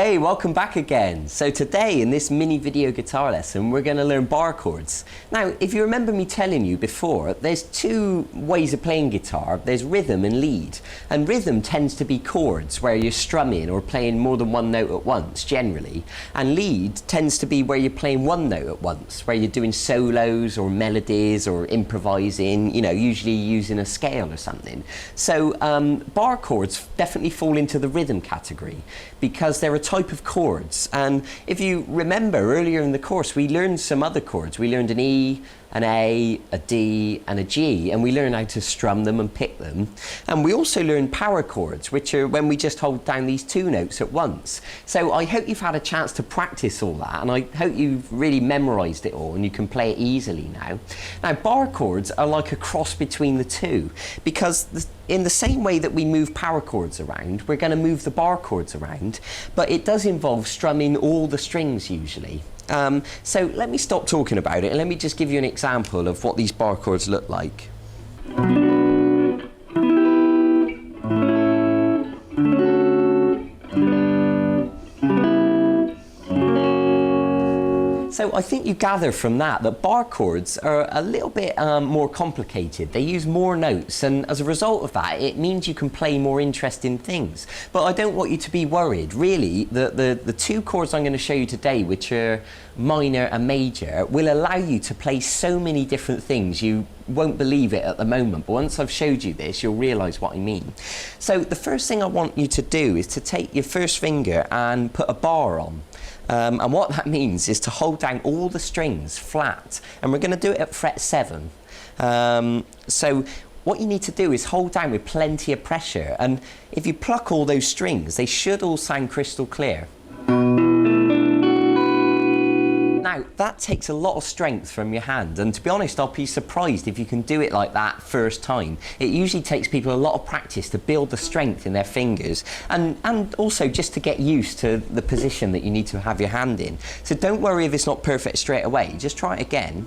Hey, welcome back again. So today in this mini video guitar lesson, we're going to learn bar chords. Now, if you remember me telling you before, there's two ways of playing guitar. There's rhythm and lead. And rhythm tends to be chords where you're strumming or playing more than one note at once, generally. And lead tends to be where you're playing one note at once, where you're doing solos or melodies or improvising, you know, usually using a scale or something. So bar chords definitely fall into the rhythm category because they're a type of chords. And if you remember earlier in the course, we learned some other chords. We learned an E, an A, a D and a G, and we learned how to strum them and pick them. And we also learned power chords, which are when we just hold down these two notes at once. So I hope you've had a chance to practice all that, and I hope you've really memorized it all and you can play it easily now. Now, bar chords are like a cross between the two, because in the same way that we move power chords around, we're going to move the bar chords around, but it does involve strumming all the strings usually. So let me stop talking about it and let me just give you an example of what these bar chords look like. So I think you gather from that bar chords are a little bit more complicated. They use more notes, and as a result of that, it means you can play more interesting things. But I don't want you to be worried. Really, the two chords I'm going to show you today, which are minor and major, will allow you to play so many different things. You won't believe it at the moment, but once I've showed you this, you'll realize what I mean. So the first thing I want you to do is to take your first finger and put a bar on. And what that means is to hold down all the strings flat, and we're going to do it at fret 7. So what you need to do is hold down with plenty of pressure, and if you pluck all those strings, they should all sound crystal clear. Now, that takes a lot of strength from your hand, and to be honest, I'll be surprised if you can do it like that first time. It usually takes people a lot of practice to build the strength in their fingers, and also just to get used to the position that you need to have your hand in. So don't worry if it's not perfect straight away, just try it again.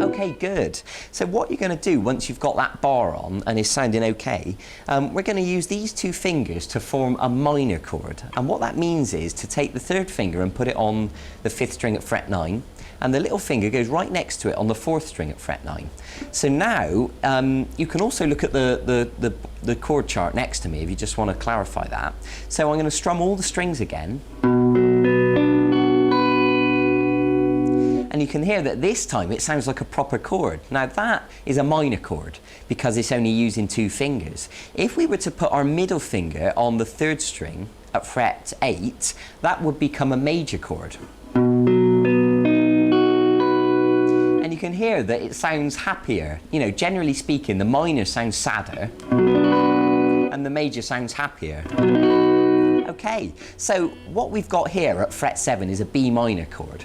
Okay, good. So what you're going to do once you've got that bar on and it's sounding okay, we're going to use these two fingers to form a minor chord. And what that means is to take the third finger and put it on the 5th string at fret 9, and the little finger goes right next to it on the 4th string at fret 9. So now you can also look at the chord chart next to me if you just want to clarify that. So I'm going to strum all the strings again. And you can hear that this time it sounds like a proper chord. Now that is a minor chord because it's only using two fingers. If we were to put our middle finger on the 3rd string at fret 8, that would become a major chord. And you can hear that it sounds happier. You know, generally speaking, the minor sounds sadder and the major sounds happier. Okay, so what we've got here at fret 7 is a B minor chord.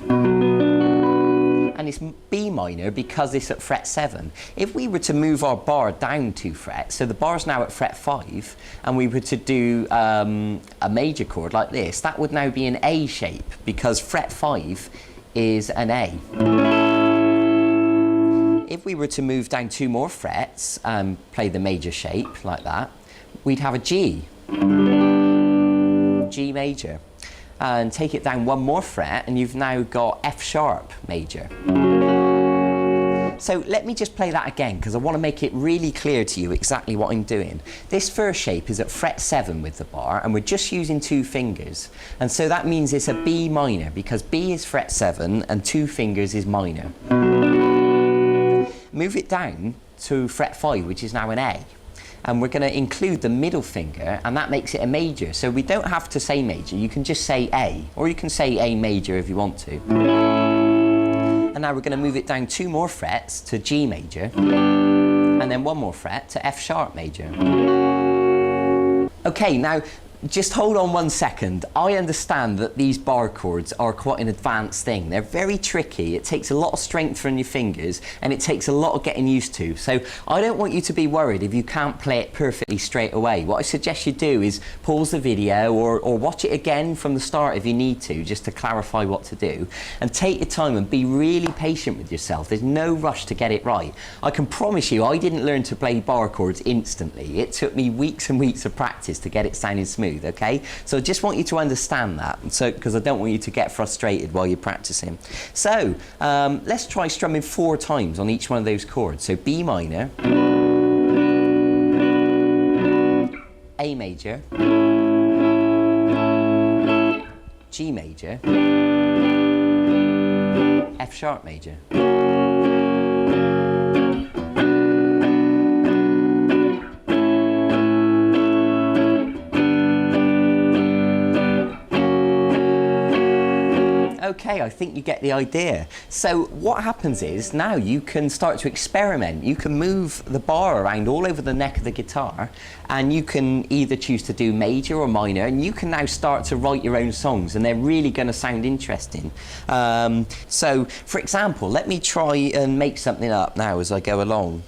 And it's B minor because it's at fret 7. If we were to move our bar down 2 frets, so the bar's now at fret 5, and we were to do a major chord like this, that would now be an A shape because fret 5 is an A. If we were to move down 2 more frets and play the major shape like that, we'd have a G. G major. And take it down 1 more fret and you've now got F sharp major. So let me just play that again because I want to make it really clear to you exactly what I'm doing. This first shape is at fret 7 with the bar, and we're just using 2 fingers, and so that means it's a B minor because B is fret 7 and 2 fingers is minor. Move it down to fret 5, which is now an A. And we're going to include the middle finger, and that makes it a major. So we don't have to say major, you can just say A, or you can say A major if you want to. And now we're going to move it down 2 more frets to G major, and then 1 more fret to F sharp major. Okay, now just hold on 1 second. I understand that these bar chords are quite an advanced thing. They're very tricky. It takes a lot of strength from your fingers and it takes a lot of getting used to. So I don't want you to be worried if you can't play it perfectly straight away. What I suggest you do is pause the video or watch it again from the start if you need to, just to clarify what to do. And take your time and be really patient with yourself. There's no rush to get it right. I can promise you I didn't learn to play bar chords instantly. It took me weeks and weeks of practice to get it sounding smooth. smooth, okay? So I just want you to understand that, so because I don't want you to get frustrated while you're practicing. So let's try strumming 4 times on each one of those chords. So B minor, A major, G major, F sharp major. Okay, I think you get the idea. So what happens is now you can start to experiment. You can move the bar around all over the neck of the guitar, and you can either choose to do major or minor, and you can now start to write your own songs, and they're really going to sound interesting. So for example, let me try and make something up now as I go along.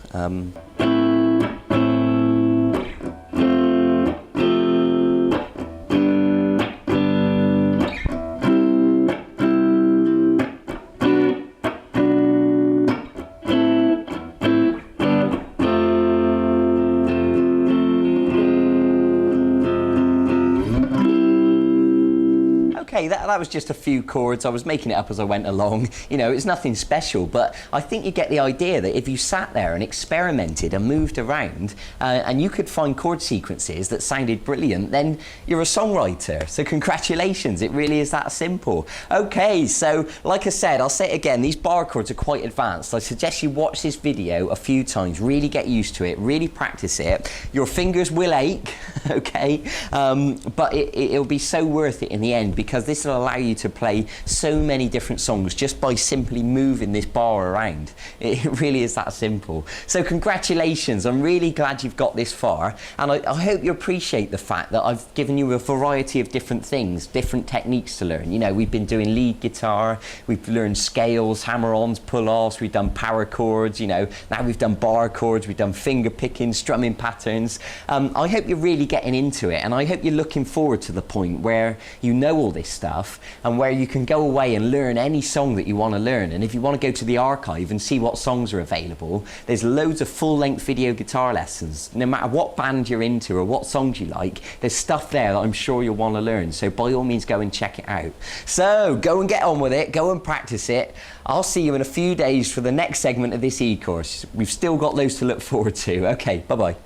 Okay, that was just a few chords. I was making it up as I went along. You know, it's nothing special, but I think you get the idea that if you sat there and experimented and moved around and you could find chord sequences that sounded brilliant, then you're a songwriter. So congratulations, it really is that simple. Okay, so like I said, I'll say it again, these bar chords are quite advanced. I suggest you watch this video a few times, really get used to it, really practice it. Your fingers will ache, okay, but it'll be so worth it in the end, because this will allow you to play so many different songs just by simply moving this bar around. It really is that simple. So congratulations, I'm really glad you've got this far, and I hope you appreciate the fact that I've given you a variety of different things, different techniques to learn. You know, we've been doing lead guitar, we've learned scales, hammer-ons, pull-offs, we've done power chords, you know, now we've done bar chords, we've done finger picking, strumming patterns. I hope you're really getting into it, and I hope you're looking forward to the point where you know all this stuff and where you can go away and learn any song that you want to learn. And if you want to go to the archive and see what songs are available, there's loads of full-length video guitar lessons. No matter what band you're into or what songs you like, there's stuff there that I'm sure you'll want to learn. So by all means, go and check it out. So go and get on with it, go and practice it. I'll see you in a few days for the next segment of this e-course. We've still got loads to look forward to. Okay, bye-bye.